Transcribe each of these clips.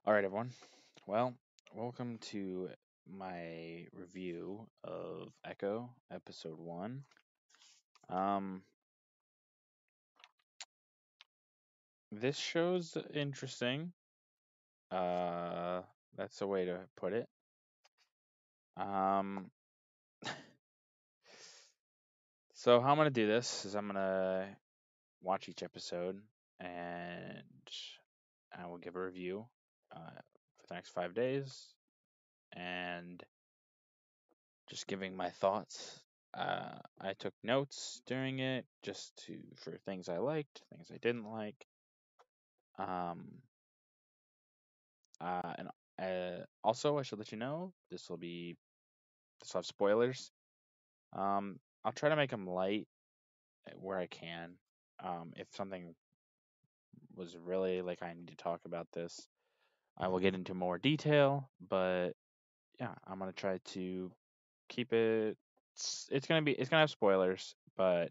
All right, everyone. Well, welcome to my review of Echo, episode one. Um, this show's interesting. Uh, that's the way to put it. Um, so how I'm gonna do this is I'm gonna watch each episode and I will give a review for the next 5 days and just giving my thoughts. I took notes during it just to for things I liked, things I didn't like. Um, and Also, I should let you know this will have spoilers. I'll try to make them light where I can. If something was really like I need to talk about this, I will get into more detail. But yeah, I'm gonna try to keep it. It's gonna have spoilers, but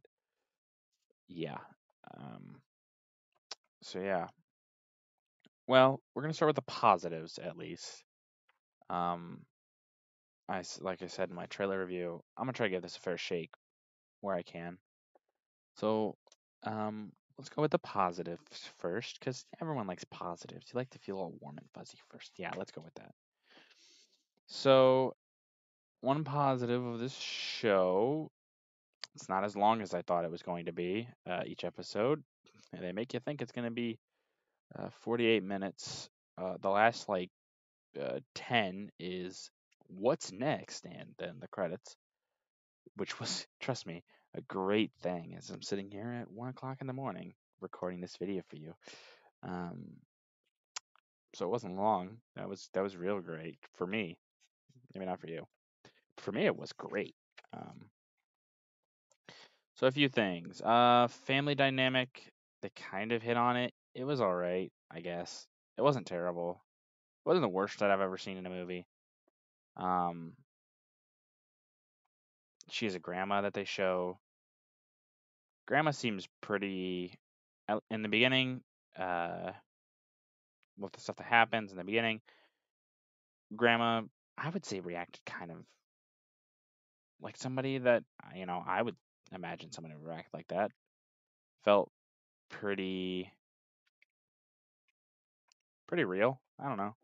yeah. Um, so yeah, well, we're gonna start with the positives at least. Um, like I said in my trailer review, I'm gonna try to give this a fair shake where I can. So, let's go with the positives first, because everyone likes positives. You like to feel all warm and fuzzy first. Yeah, let's go with that. So, one positive of this show, it's not as long as I thought it was going to be. Each episode, and they make you think it's gonna be 48 minutes. The last 10 is what's next, and then the credits, which was, trust me, a great thing as I'm sitting here at 1 o'clock in the morning recording this video for you. Um, so it wasn't long. That was real great for me. Maybe not for you. For me, it was great. Um, so a few things. Family dynamic. They kind of hit on it. It was all right, I guess. It wasn't terrible. It wasn't the worst that I've ever seen in a movie. Um, she has a grandma that they show. Grandma seems pretty in the beginning. Uh, with the stuff that happens in the beginning, Grandma, I would say, reacted kind of like somebody that I would imagine somebody would react like that. Felt pretty pretty real. I don't know.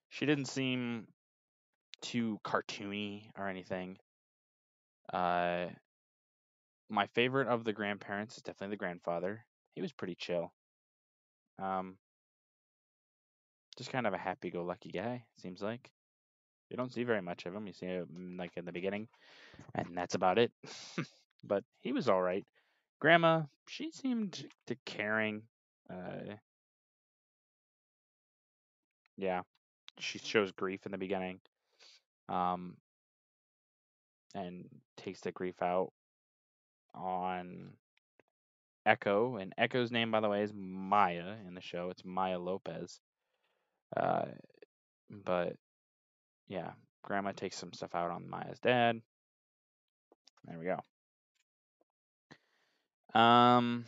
She didn't seem too cartoony or anything. Uh, my favorite of the grandparents is definitely the grandfather. He was pretty chill. Um, just kind of a happy-go-lucky guy. Seems like you don't see very much of him. You see him like in the beginning, and that's about it. But he was all right. Grandma, she seemed to caring. Uh, yeah, she shows grief in the beginning, um, and takes the grief out on Echo. And Echo's name, by the way, is Maya in the show. It's Maya Lopez. Uh, but yeah, Grandma takes some stuff out on Maya's dad. There we go. Um,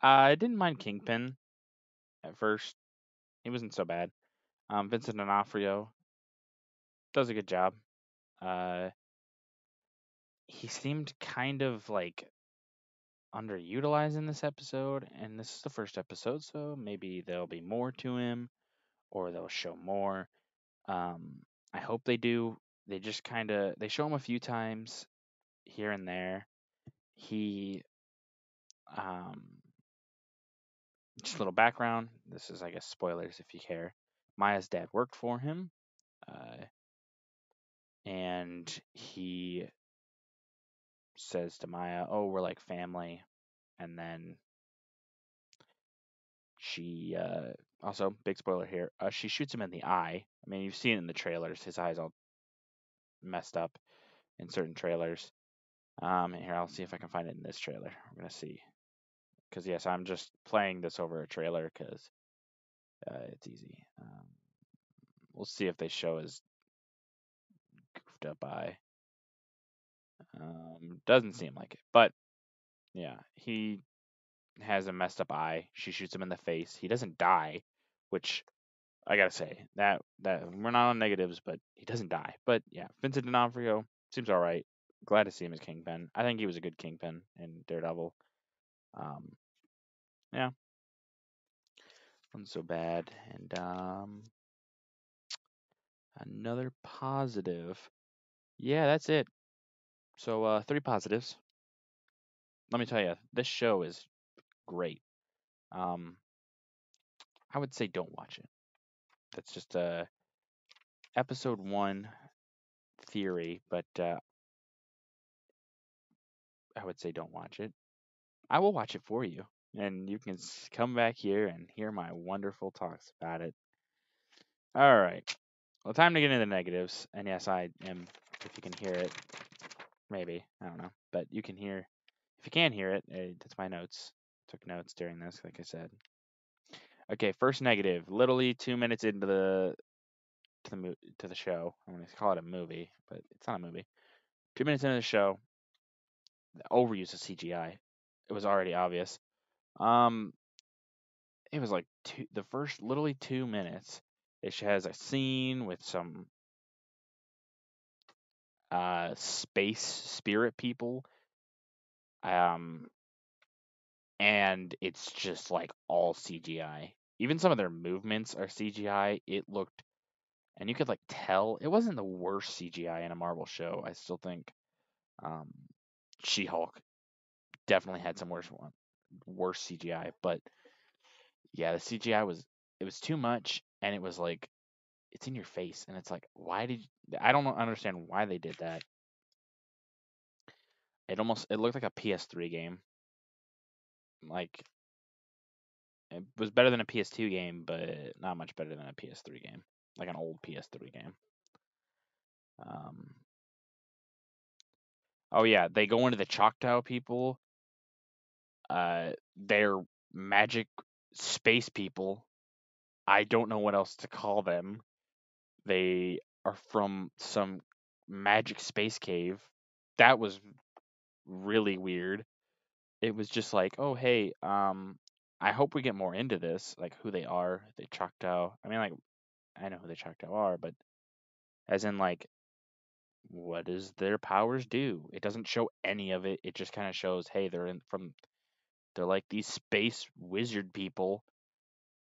I didn't mind Kingpin at first. He wasn't so bad. Vincent D'Onofrio does a good job. Uh, he seemed kind of like underutilized in this episode, and this is the first episode, so maybe there'll be more to him or they'll show more. Um, I hope they do. They just kind of they show him a few times here and there. He um, just a little background. This is, I guess, spoilers if you care. Maya's dad worked for him, uh, and he says to Maya, "Oh, we're like family," and then she also big spoiler here. She shoots him in the eye. I mean, you've seen it in the trailers. His eye's all messed up in certain trailers. Here I'll see if I can find it in this trailer. We're gonna see because yes, I'm just playing this over a trailer because it's easy. We'll see if they show his goofed up eye. Doesn't seem like it, but yeah, he has a messed up eye. She shoots him in the face. He doesn't die, which I gotta say that we're not on negatives, but he doesn't die. But yeah, Vincent D'Onofrio seems all right. Glad to see him as Kingpin. I think he was a good Kingpin in Daredevil. Um, yeah, wasn't so bad. And another positive. Yeah, that's it. So three positives. Let me tell you, this show is great. Um, I would say don't watch it. That's just a episode one theory, but I would say don't watch it. I will watch it for you, and you can come back here and hear my wonderful talks about it. All right. Well, time to get into the negatives. And yes, I am. If you can hear it, maybe I don't know, but you can hear. If you can't hear it, that's my notes. Took notes during this, like I said. Okay, first negative. Literally 2 minutes into the show. I'm gonna call it a movie, but it's not a movie. 2 minutes into the show, the overuse of CGI. It was already obvious. Um, it was like the first literally 2 minutes. It has a scene with some space spirit people. Um, and it's just like all CGI. Even some of their movements are CGI. It looked, and you could like tell it wasn't the worst CGI in a Marvel show. I still think um, She-Hulk definitely had some worse CGI, but yeah, the CGI was too much, and it was like it's in your face, and it's like why did I don't understand why they did that. It looked like a PS3 game. Like it was better than a PS2 game, but not much better than a PS3 game, like an old PS3 game. Um, oh yeah, they go into the Choctaw people. They're magic space people. I don't know what else to call them. They are from some magic space cave. That was really weird. It was just like, oh hey, I hope we get more into this, like who they are, the Choctaw. I mean, like I know who the Choctaw are, but as in like, what does their powers do? It doesn't show any of it. It just kind of shows, hey, they're like these space wizard people,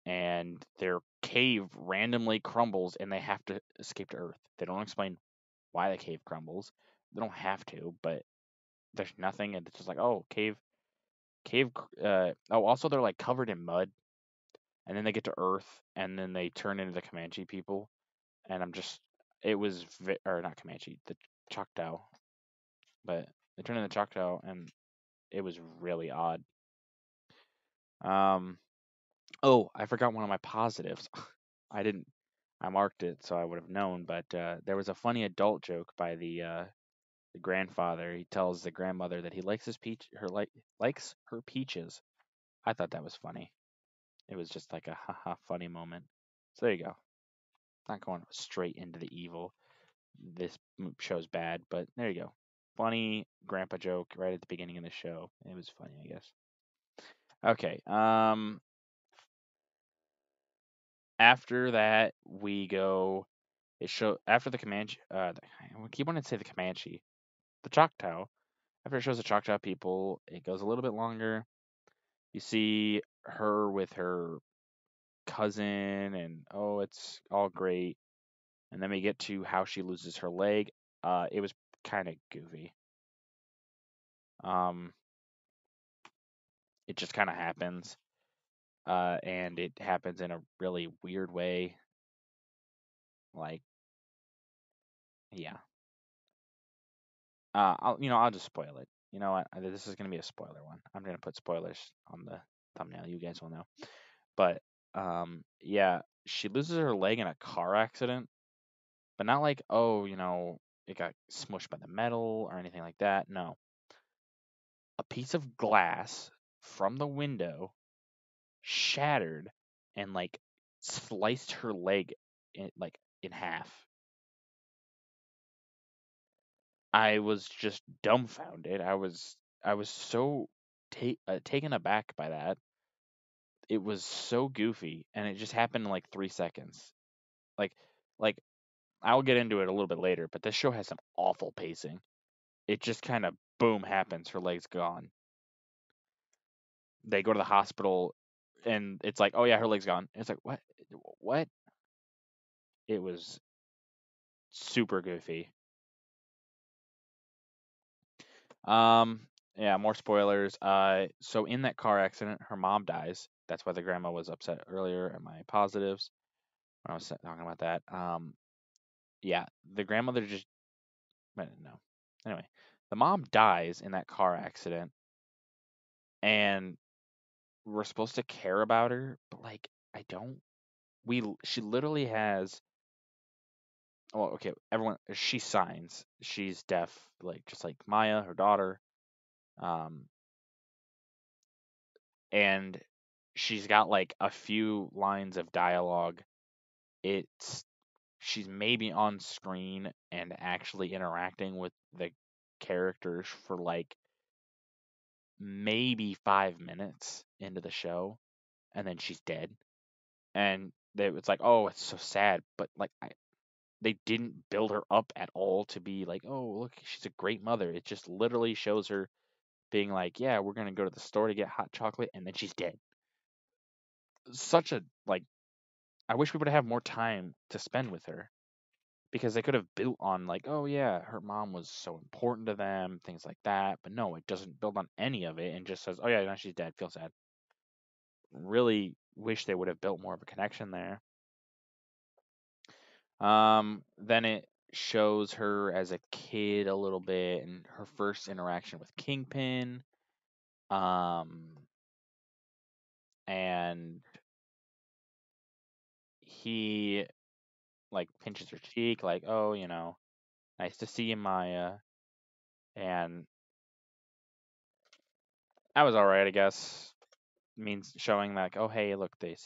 and their cave randomly crumbles, and they have to escape to Earth. They don't explain why the cave crumbles. They don't have to, but there's nothing, and it's just like, oh, cave. Oh, also they're like covered in mud, and then they get to Earth, and then they turn into the Comanche people, and it was, or not Comanche, the Choctaw, but they turn into Choctaw, and it was really odd. Um, oh, I forgot one of my positives. I didn't, I marked it so I would have known, but there was a funny adult joke by the grandfather. He tells the grandmother that he likes likes her peaches. I thought that was funny. It was just like a haha funny moment. So there you go. Not going straight into the evil. This show's bad, but there you go. Funny grandpa joke right at the beginning of the show. It was funny, I guess. Okay. After that we go. It show after the Comanche. I keep wanting to say the Comanche, the Choctaw. After it shows the Choctaw people, it goes a little bit longer. You see her with her cousin, and oh, it's all great. And then we get to how she loses her leg. It was kind of goofy. Um, it just kind of happens, and it happens in a really weird way. Like, yeah, I'll just spoil it. You know what? This is gonna be a spoiler one. I'm gonna put spoilers on the thumbnail. You guys will know. But yeah, she loses her leg in a car accident, but not like, oh, it got smushed by the metal or anything like that. No, a piece of glass from the window shattered and like sliced her leg in half. I was just dumbfounded. I was so taken aback by that. it was so goofy, and it just happened in like 3 seconds. Like, like I'll get into it a little bit later, but this show has some awful pacing. It just kind of boom happens. Her leg's gone. They go to the hospital, and it's like, oh yeah, her leg's gone. It's like what? What? It was super goofy. Um, yeah, more spoilers. So in that car accident, her mom dies. That's why the grandma was upset earlier in my positives when I was talking about that. Yeah, the grandmother just no. Anyway, the mom dies in that car accident, and we're supposed to care about her, but like I don't. She literally has. Well, okay, everyone. She signs. She's deaf, like just like Maya, her daughter. Um, and she's got like a few lines of dialogue. It's she's maybe on screen and actually interacting with the characters for like maybe 5 minutes into the show, and then she's dead. And it's like, oh, it's so sad, but like they didn't build her up at all to be like, oh, look, she's a great mother. It just literally shows her being like, yeah, we're gonna go to the store to get hot chocolate, and then she's dead. Such a like I wish we would have more time to spend with her because they could have built on like, oh yeah, her mom was so important to them, things like that. But no, it doesn't build on any of it and just says, oh yeah, now she's dead. Feel sad. Really wish they would have built more of a connection there. Then it shows her as a kid a little bit and her first interaction with Kingpin. Um, and he like pinches her cheek, like, oh, nice to see you, Maya. And that was all right, I guess. Means showing like, oh hey, look, they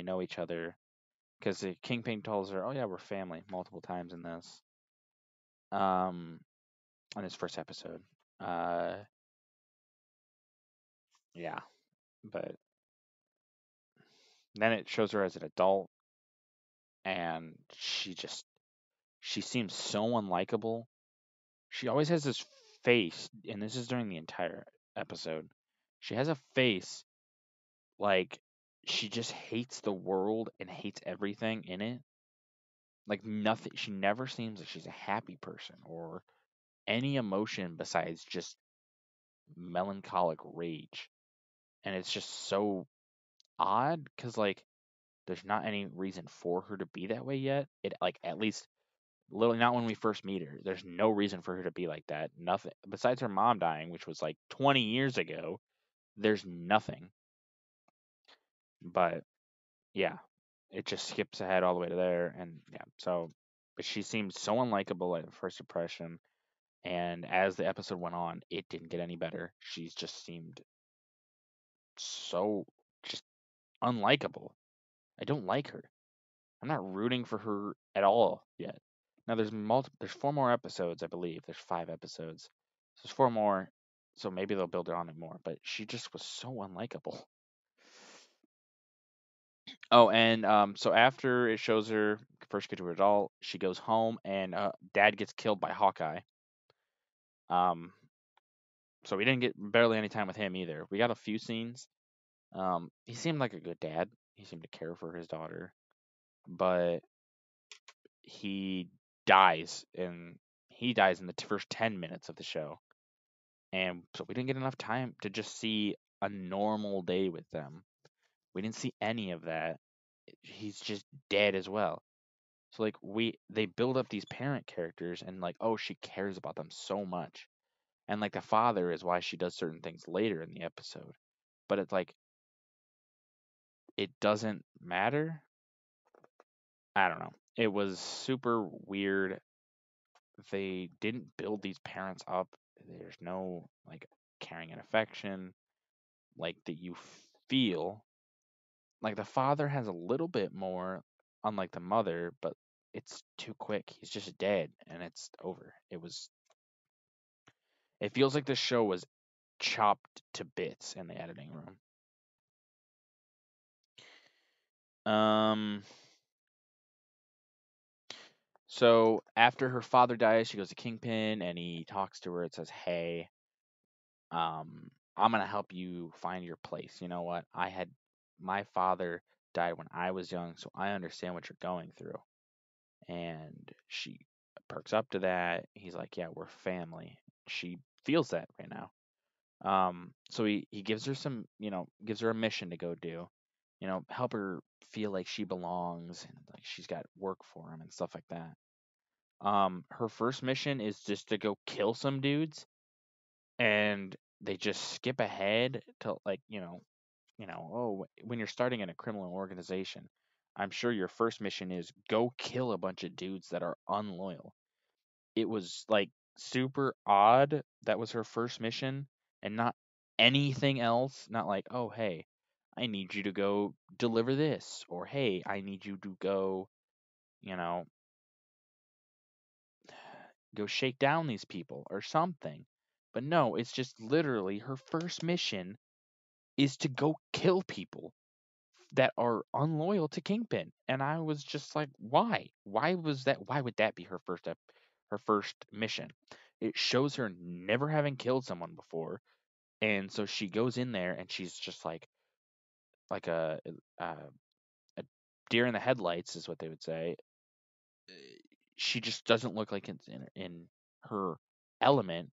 know each other because the Kingpin tells her, oh yeah, we're family multiple times in this. Um, in his first episode. Uh, yeah, but then it shows her as an adult, and she seems so unlikable. She always has this face, and this is during the entire episode. She has a face like she just hates the world and hates everything in it. Like nothing, she never seems like she's a happy person or any emotion besides just melancholic rage. And it's just so odd because, like, there's not any reason for her to be that way yet. It, like, at least, literally, not when we first meet her. There's no reason for her to be like that. Nothing. Besides her mom dying, which was like 20 years ago, there's nothing. But yeah, it just skips ahead all the way to there. And yeah, so, but she seemed so unlikable at first impression. And as the episode went on, it didn't get any better. She's just seemed so just unlikable. I don't like her. I'm not rooting for her at all yet. Now there's 4 more episodes, I believe. There's 5 episodes. So there's 4 more. So maybe they'll build on it more. But she just was so unlikable. Oh, and so after it shows her first get to her adult, she goes home and dad gets killed by Hawkeye. Um, so we didn't get barely any time with him either. We got a few scenes. He seemed like a good dad. He seemed to care for his daughter, but he dies in he dies in the first 10 minutes of the show, and so we didn't get enough time to just see a normal day with them. We didn't see any of that. He's just dead as well. So like they build up these parent characters and like, oh, she cares about them so much. And like the father is why she does certain things later in the episode. But it's like it doesn't matter. I don't know. It was super weird. They didn't build these parents up. There's no like caring and affection like that you feel. Like the father has a little bit more, unlike the mother, but it's too quick. He's just dead and it's over. It feels like the show was chopped to bits in the editing room. Um, so after her father dies, she goes to Kingpin and he talks to her and says, "Hey, I'm gonna help you find your place. You know what? My father died when I was young, so I understand what you're going through." And she perks up to that. He's like, "Yeah, we're family." She feels that right now. So he gives her some, gives her a mission to go do, help her feel like she belongs and like she's got work for him and stuff like that. Her first mission is just to go kill some dudes, and they just skip ahead to like, oh, when you're starting in a criminal organization, I'm sure your first mission is go kill a bunch of dudes that are unloyal. It was like super odd that was her first mission and not anything else. Not like, oh, hey, I need you to go deliver this, or hey, I need you to go, you know, go shake down these people or something. But no, it's just literally her first mission is to go kill people that are unloyal to Kingpin. And I was just like, why? Why was that? Why would that be her first mission? It shows her never having killed someone before, and so she goes in there and she's just like a, a deer in the headlights is what they would say. She just doesn't look like it's in her element.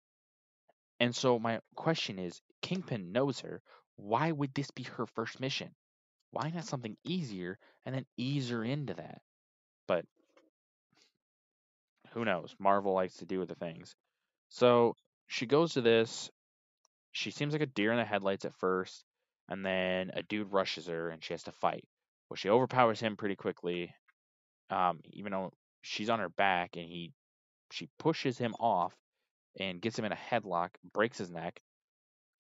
And so my question is, Kingpin knows her. Why would this be her first mission? Why not something easier and then ease her into that? But who knows? Marvel likes to do other things. So she goes to this. She seems like a deer in the headlights at first, and then a dude rushes her and she has to fight. Well, she overpowers him pretty quickly, even though she's on her back, and she pushes him off and gets him in a headlock, breaks his neck,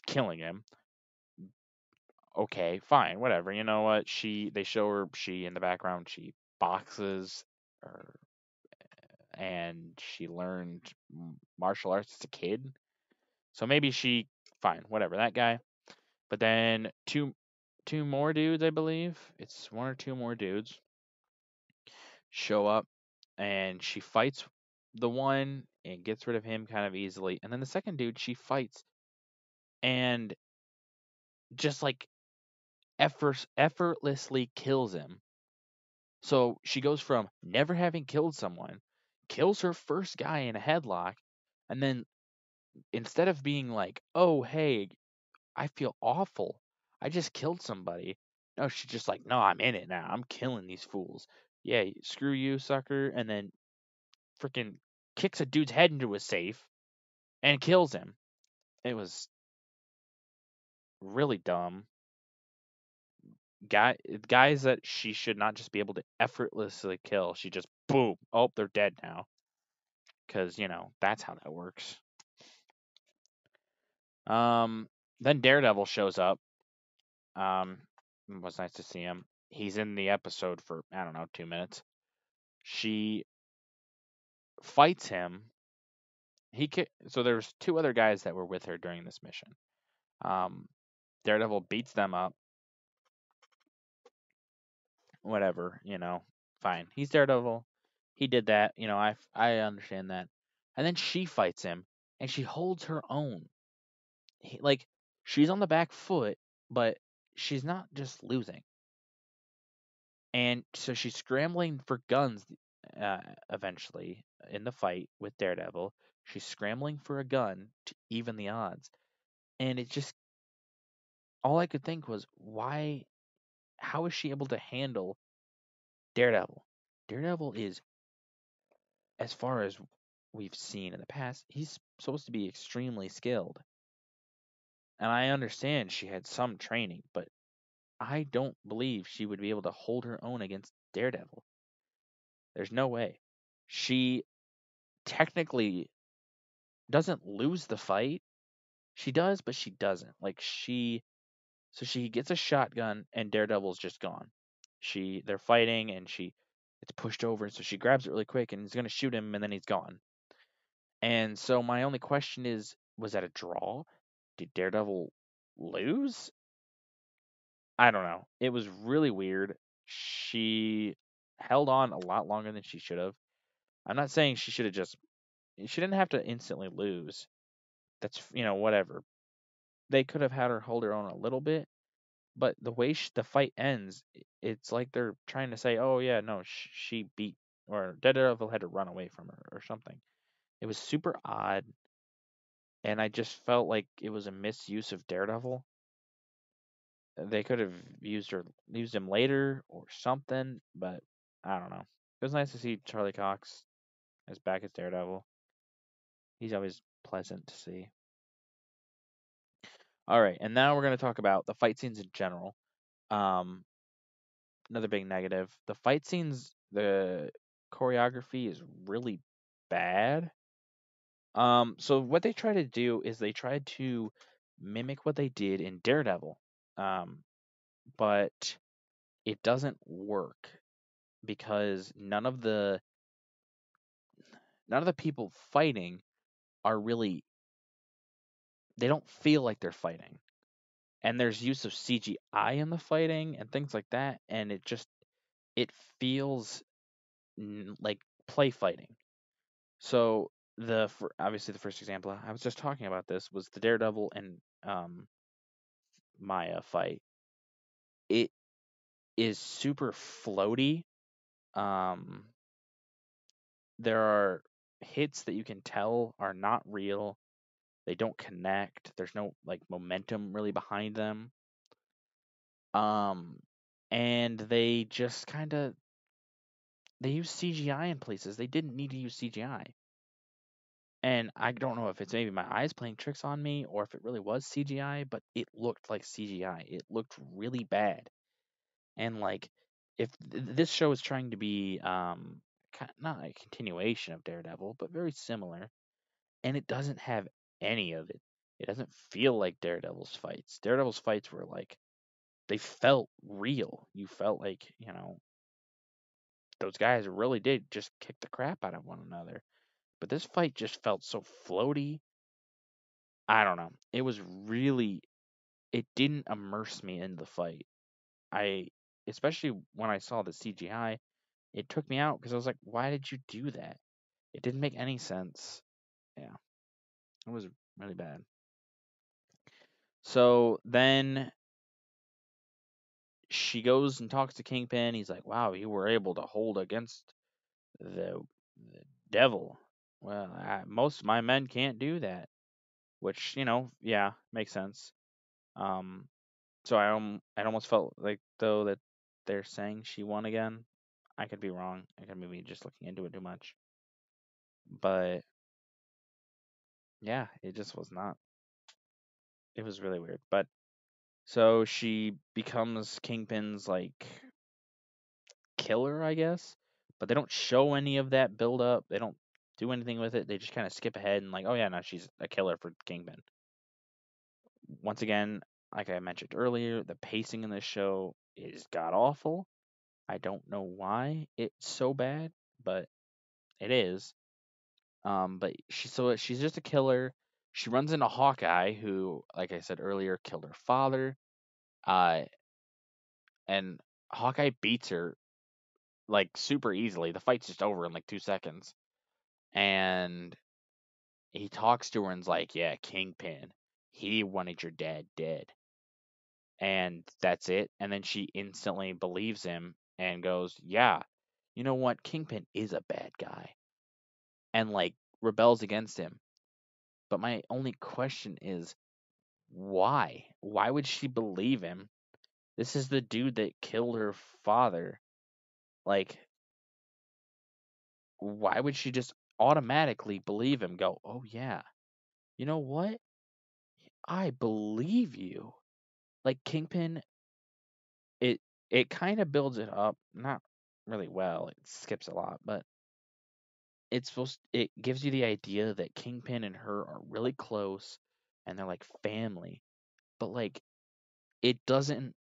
killing him. Okay, fine, whatever. You know what? They show her she in the background she boxes or and she learned martial arts as a kid. So maybe fine, whatever, that guy. But then two more dudes, I believe. It's one or two more dudes show up and she fights the one and gets rid of him kind of easily. And then the second dude she fights and just like effortlessly kills him. So she goes from never having killed someone, kills her first guy in a headlock, and then instead of being like, "Oh, hey, I feel awful. I just killed somebody." No, she's just like, "No, I'm in it now. I'm killing these fools. Yeah, screw you, sucker." And then freaking kicks a dude's head into a safe and kills him. It was really dumb. Guys that she should not just be able to effortlessly kill. She just boom. Oh, they're dead now. Because, that's how that works. Um, then Daredevil shows up. It was nice to see him. He's in the episode for, I don't know, 2 minutes. She fights him. So there's two other guys that were with her during this mission. Um, Daredevil beats them up. Whatever, fine. He's Daredevil. He did that. I understand that. And then she fights him, and she holds her own. Like she's on the back foot, but she's not just losing. And so she's scrambling for guns eventually in the fight with Daredevil. She's scrambling for a gun to even the odds. And it just, all I could think was, how is she able to handle Daredevil? Daredevil is, as far as we've seen in the past, he's supposed to be extremely skilled. And I understand she had some training, but I don't believe she would be able to hold her own against Daredevil. There's no way. She technically doesn't lose the fight. She does, but she doesn't. So she gets a shotgun and Daredevil's just gone. They're fighting and she it's pushed over, and so she grabs it really quick and is gonna shoot him and then he's gone. And so my only question is, was that a draw? Did Daredevil lose? I don't know. It was really weird. she held on a lot longer than she should have. I'm not saying she should have just she didn't have to instantly lose. That's whatever. They could have had her hold her own a little bit, but the way the fight ends, it's like they're trying to say, "Oh yeah, no, she beat or Daredevil had to run away from her or something." It was super odd, and I just felt like it was a misuse of Daredevil. They could have used him later or something, but I don't know. It was nice to see Charlie Cox as back as Daredevil. He's always pleasant to see. All right, and now we're going to talk about the fight scenes in general. Um, Another big negative. The fight scenes, the choreography is really bad. So what they try to do is they try to mimic what they did in Daredevil. Um, but it doesn't work because none of the people fighting are really they don't feel like they're fighting. And there's use of CGI in the fighting and things like that, and it feels like play fighting. So obviously the first example I was just talking about this was the Daredevil and Maya fight. It is super floaty. Um, there are hits that you can tell are not real. They don't connect. There's no like momentum really behind them. Um, and they just kind of they use CGI in places they didn't need to use CGI. And I don't know if it's maybe my eyes playing tricks on me or if it really was CGI, but it looked like CGI. It looked really bad. And like if this show is trying to be not a continuation of Daredevil, but very similar, and it doesn't have any of it. It doesn't feel like Daredevil's fights. Daredevil's fights were like they felt real. You felt like, those guys really did just kick the crap out of one another. But this fight just felt so floaty. I don't know. It didn't immerse me in the fight. I, especially when I saw the CGI, it took me out because I was like, why did you do that? It didn't make any sense. Yeah, it was really bad. So then she goes and talks to Kingpin. He's like, wow, you were able to hold against the devil. Well, most of my men can't do that, which, yeah, makes sense. Um, so I almost felt like though that they're saying she won again. I could be wrong. I could maybe just looking into it too much. But yeah, it just was not. It was really weird. But so she becomes Kingpin's like killer, I guess. But they don't show any of that build up. They don't do anything with it. They just kind of skip ahead and like, oh yeah, no, she's a killer for Kingpin. Once again, like I mentioned earlier, the pacing in this show is god awful. I don't know why it's so bad, but it is. But she's just a killer. She runs into Hawkeye, who, like I said earlier, killed her father. Uh, and Hawkeye beats her like super easily. The fight's just over in like 2 seconds. And he talks to her and's like, "Yeah, Kingpin. He wanted your dad dead." And that's it. And then she instantly believes him and goes, "Yeah, you know what? Kingpin is a bad guy." And like rebels against him. But my only question is why? Why would she believe him? This is the dude that killed her father. Like, why would she just automatically believe him? Go, oh yeah, you know what? I believe you. Like Kingpin, it it kind of builds it up, not really well. It skips a lot, but it gives you the idea that Kingpin and her are really close and they're like family. But like it doesn't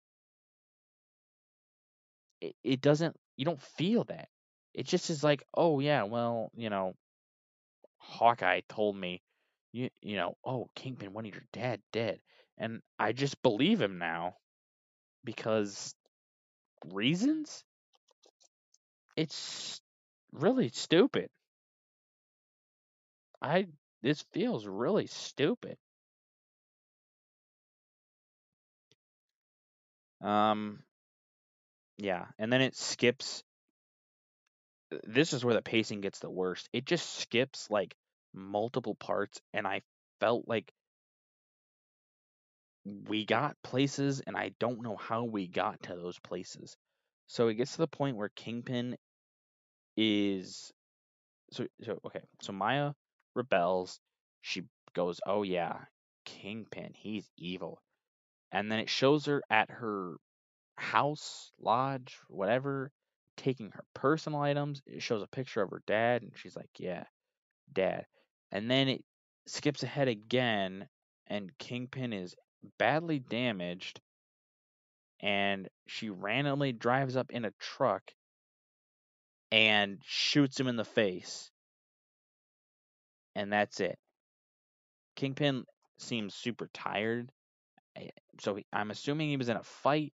it doesn't you don't feel that. It just is like, oh yeah, well, Hawkeye told me, oh, Kingpin wanted your dad dead. And I just believe him now because reasons, it's really stupid. I This feels really stupid. Um, yeah, and then it skips. This is where the pacing gets the worst. It just skips like multiple parts, and I felt like we got places, and I don't know how we got to those places. So it gets to the point where Kingpin is so Maya rebels. She goes, "Oh yeah, Kingpin, he's evil." And then it shows her at her house, lodge, whatever, taking her personal items. It shows a picture of her dad, and she's like, "Yeah, dad." And then it skips ahead again, and Kingpin is badly damaged, and she randomly drives up in a truck and shoots him in the face, and that's it. Kingpin seems super tired, so I'm assuming he was in a fight.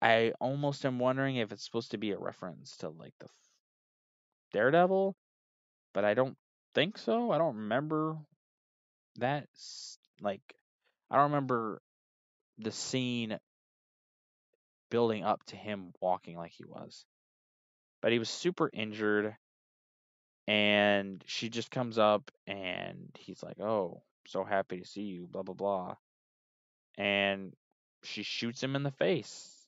I almost am wondering if it's supposed to be a reference to like the Daredevil, but I don't think so. I don't remember that. Like, I don't remember the scene building up to him walking like he was. But he was super injured, and she just comes up and he's like, "Oh, so happy to see you," blah blah blah. And she shoots him in the face.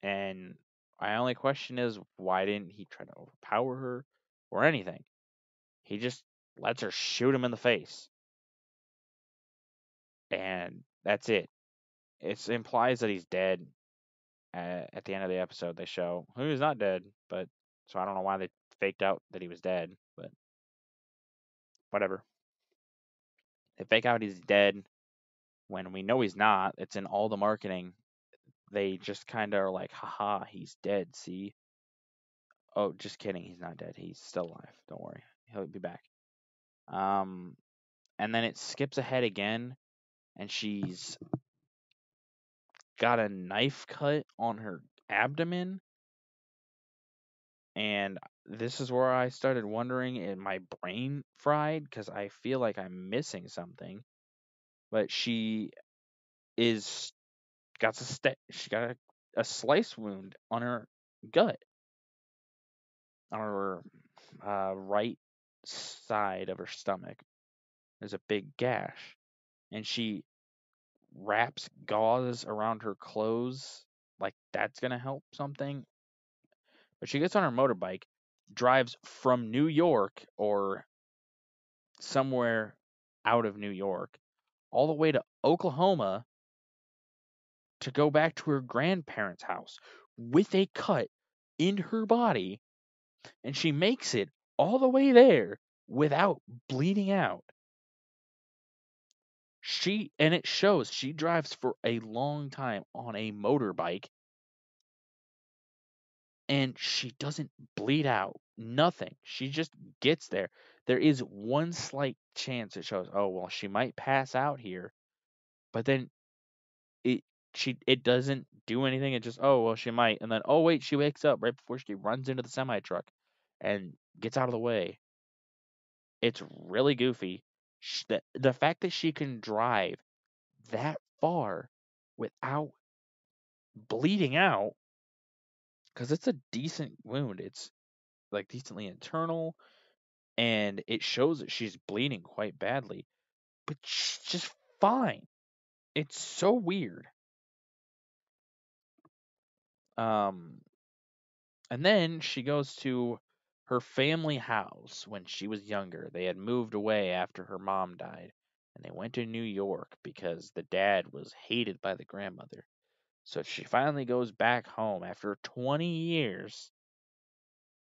And my only question is, why didn't he try to overpower her or anything? He just lets her shoot him in the face. And that's it. It implies that he's dead at the end of the episode. They show he's not dead, but so I don't know why they faked out that he was dead, but whatever. They fake out he's dead when we know he's not. It's in all the marketing. They just kind of are like, haha, he's dead. See? Oh, just kidding. He's not dead. He's still alive. Don't worry. He'll be back. Um, and then it skips ahead again, and she's got a knife cut on her abdomen. And this is where I started wondering, and my brain fried because I feel like I'm missing something. But she is she got a slice wound on her gut, on her right side of her stomach. There's a big gash, and she wraps gauze around her clothes like that's gonna help something. But she gets on her motorbike, drives from New York or somewhere out of New York all the way to Oklahoma to go back to her grandparents' house with a cut in her body, and she makes it all the way there without bleeding out. And it shows she drives for a long time on a motorbike, and she doesn't bleed out. Nothing. She just gets there. There is one slight chance it shows, oh well, she might pass out here, but then it it doesn't do anything. It just, oh well, she might, and then, oh wait, she wakes up right before she runs into the semi truck and gets out of the way. It's really goofy. The fact that she can drive that far without bleeding out, because it's a decent wound. It's like decently internal, and it shows that she's bleeding quite badly, but she's just fine. It's so weird. Um, and then she goes to her family house when she was younger. They had moved away after her mom died, and they went to New York because the dad was hated by the grandmother. So she finally goes back home after 20 years.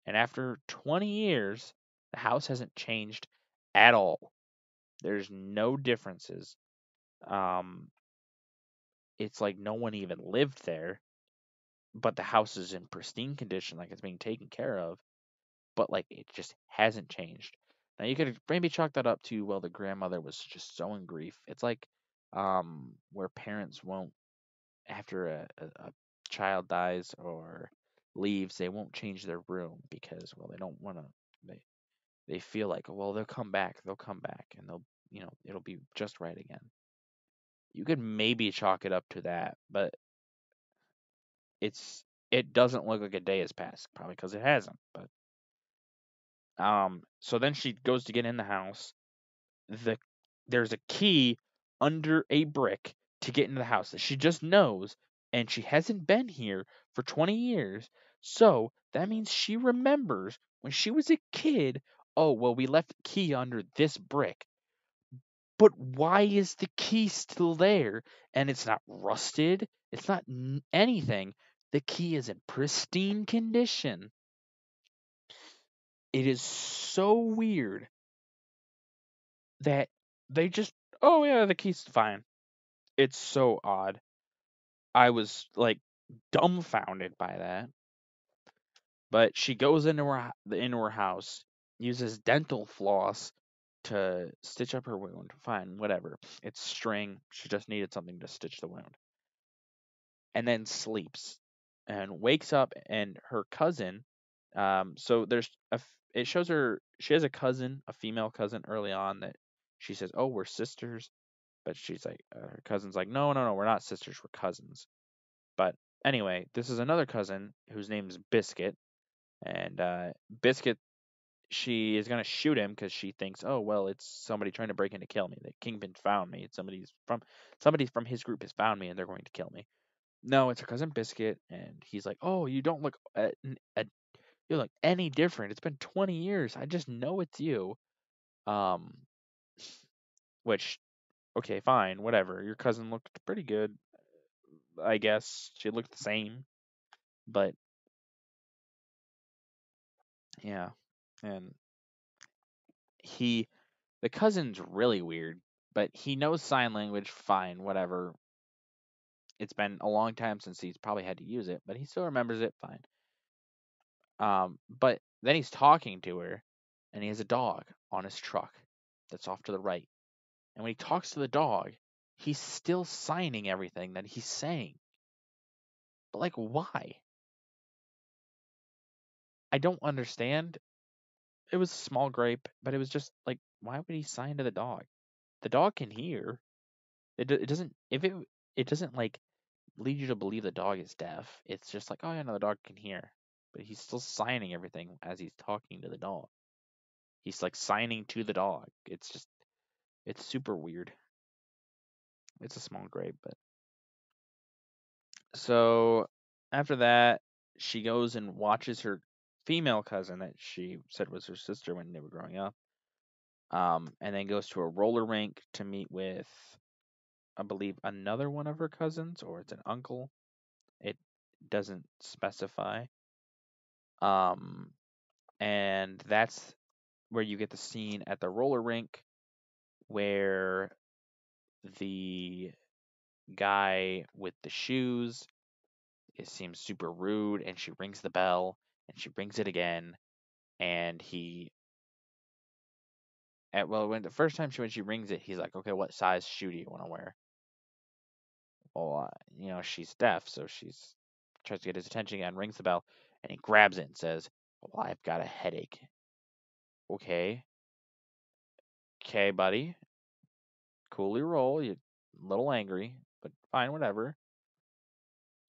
And after 20 years, the house hasn't changed at all. There's no differences. Um, it's like no one even lived there, but the house is in pristine condition, like it's being taken care of. But like it just hasn't changed. Now you could maybe chalk that up to, well, the grandmother was just so in grief. It's like where parents won't, after a child dies or leaves, they won't change their room because, well, they don't want to. They feel like, well, they'll come back, and it'll be just right again. You could maybe chalk it up to that, but it doesn't look like a day has passed, probably because it hasn't. But so then she goes to get in the house. The There's a key under a brick to get into the house that she just knows, and she hasn't been here for 20 years. So that means she remembers when she was a kid. Oh, well, we left the key under this brick. But why is the key still there? And it's not rusted. It's not anything. The key is in pristine condition. It is so weird that they just, oh yeah, the key's fine. It's so odd. I was like dumbfounded by that. But she goes into her house, uses dental floss to stitch up her wound. Fine, whatever. It's string. She just needed something to stitch the wound. And then sleeps and wakes up, and her cousin, so it shows her she has a cousin, a female cousin early on, that she says, oh, we're sisters. But she's like, her cousin's like, no, no, no, we're not sisters, we're cousins. But anyway, this is another cousin whose name's Biscuit. And Biscuit, she is gonna shoot him because she thinks, oh well, it's somebody trying to break in to kill me. The Kingpin found me. It's somebody from his group has found me, and they're going to kill me. No, it's her cousin Biscuit, and he's like, oh, you don't look you look any different. It's been 20 years. I just know it's you. Um, which, okay, fine, whatever. Your cousin looked pretty good, I guess. She looked the same, but yeah, and he the cousin's really weird, but he knows sign language fine, whatever. It's been a long time since he's probably had to use it, but he still remembers it fine. But then he's talking to her, and he has a dog on his truck that's off to the right. And when he talks to the dog, he's still signing everything that he's saying. But like, why? I don't understand. It was a small gripe, but it was just like, why would he sign to the dog? The dog can hear. It doesn't if it doesn't like lead you to believe the dog is deaf. It's just like, oh yeah, no, the dog can hear, but he's still signing everything as he's talking to the dog. He's like signing to the dog. It's super weird. It's a small gripe, but so after that, she goes and watches her female cousin that she said was her sister when they were growing up. And then goes to a roller rink to meet with, I believe, another one of her cousins, or it's an uncle. It doesn't specify. Um, and that's where you get the scene at the roller rink where the guy with the shoes, it seems super rude, and she rings the bell, and she rings it again, and when the first time when she rings it, he's like, okay, what size shoe do you want to wear? Well, she's deaf, so she's tries to get his attention again, rings the bell, and he grabs it and says, well, I've got a headache. Okay, okay, buddy, coolly roll. You're a little angry, but fine, whatever.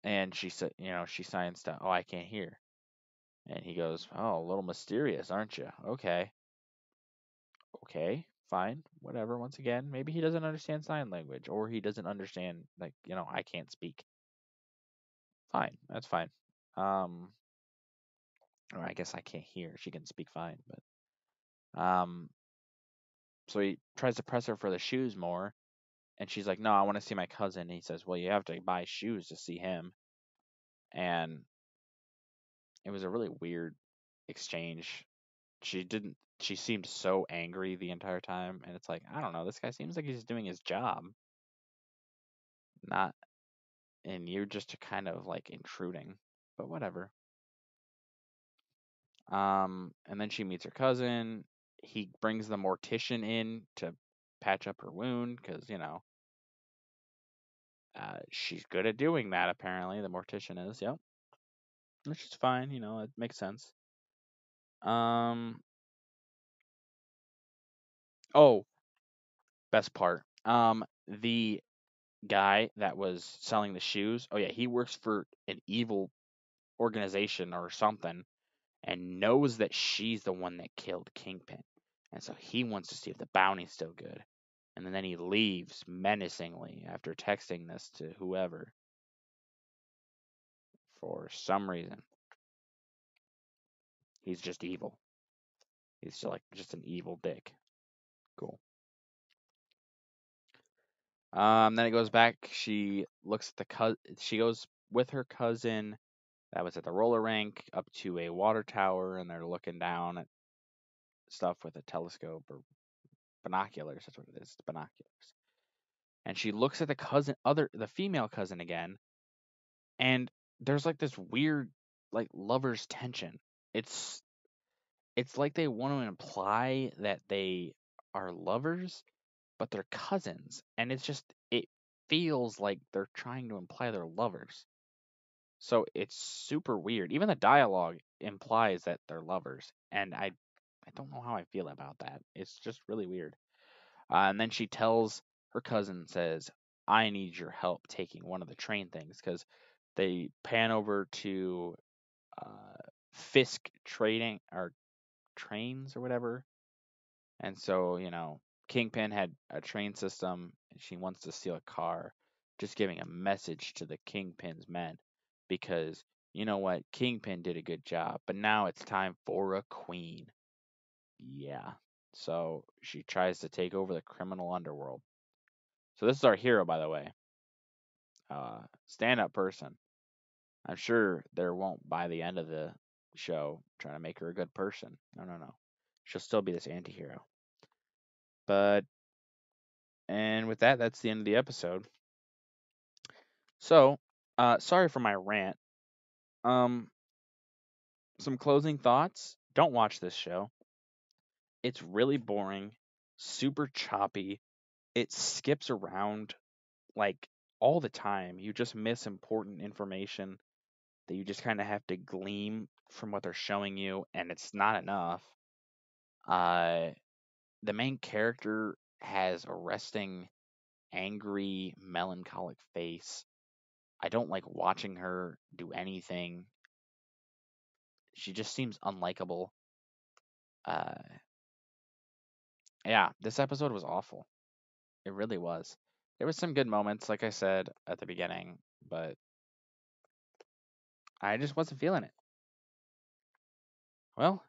And she said, she signs to, oh, I can't hear. And he goes, oh, a little mysterious, aren't you? Okay, okay, fine, whatever. Once again, maybe he doesn't understand sign language, or he doesn't understand, like, I can't speak. Fine, that's fine. Or I guess I can't hear. She can speak fine, but so he tries to press her for the shoes more, and she's like, no, I want to see my cousin. And he says, well, you have to buy shoes to see him. And it was a really weird exchange. She seemed so angry the entire time, and it's like, I don't know, this guy seems like he's doing his job, not and you're just kind of like intruding, but whatever. And then she meets her cousin. He brings the mortician in to patch up her wound because She's good at doing that, apparently. The mortician is, yep. Which is fine, it makes sense. Um, oh, best part. The guy that was selling the shoes, oh yeah, he works for an evil organization or something and knows that she's the one that killed Kingpin. And so he wants to see if the bounty's still good. And then he leaves menacingly after texting this to whoever for some reason. He's just evil. He's just an evil dick. Cool. Then it goes back. She looks at the She goes with her cousin that was at the roller rink up to a water tower, and they're looking down at stuff with a telescope or binoculars. That's what it is, binoculars. And she looks at the female cousin again, and there's like this weird, like lovers tension. It's it's like they want to imply that they are lovers, but they're cousins, and it feels like they're trying to imply they're lovers. So it's super weird. Even the dialogue implies that they're lovers, and I don't know how I feel about that. It's just really weird. And then she tells her cousin, says, "I need your help taking one of the train things," because they pan over to Fisk trading or trains or whatever. And so, Kingpin had a train system and she wants to steal a car, just giving a message to the Kingpin's men because you know what? Kingpin did a good job, but now it's time for a queen. Yeah. So she tries to take over the criminal underworld. So this is our hero, by the way. Stand up person. I'm sure there won't, by the end of the show, trying to make her a good person. No, no, no. She'll still be this anti hero. But And with that, that's the end of the episode. So, sorry for my rant. Um, some closing thoughts. Don't watch this show. It's really boring, super choppy. It skips around like all the time. You just miss important information that you just kind of have to glean from what they're showing you, and it's not enough. Uh, the main character has a resting, angry, melancholic face. I don't like watching her do anything. She just seems unlikable. Uh, yeah, this episode was awful. It really was. There was some good moments, like I said at the beginning, but I just wasn't feeling it. Well,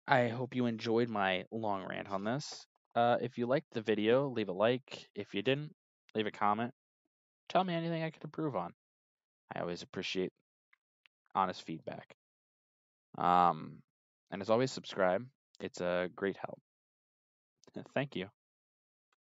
I hope you enjoyed my long rant on this. If you liked the video, leave a like. If you didn't, leave a comment. Tell me anything I could improve on. I always appreciate honest feedback. Um, and as always, subscribe. It's a great help. Thank you.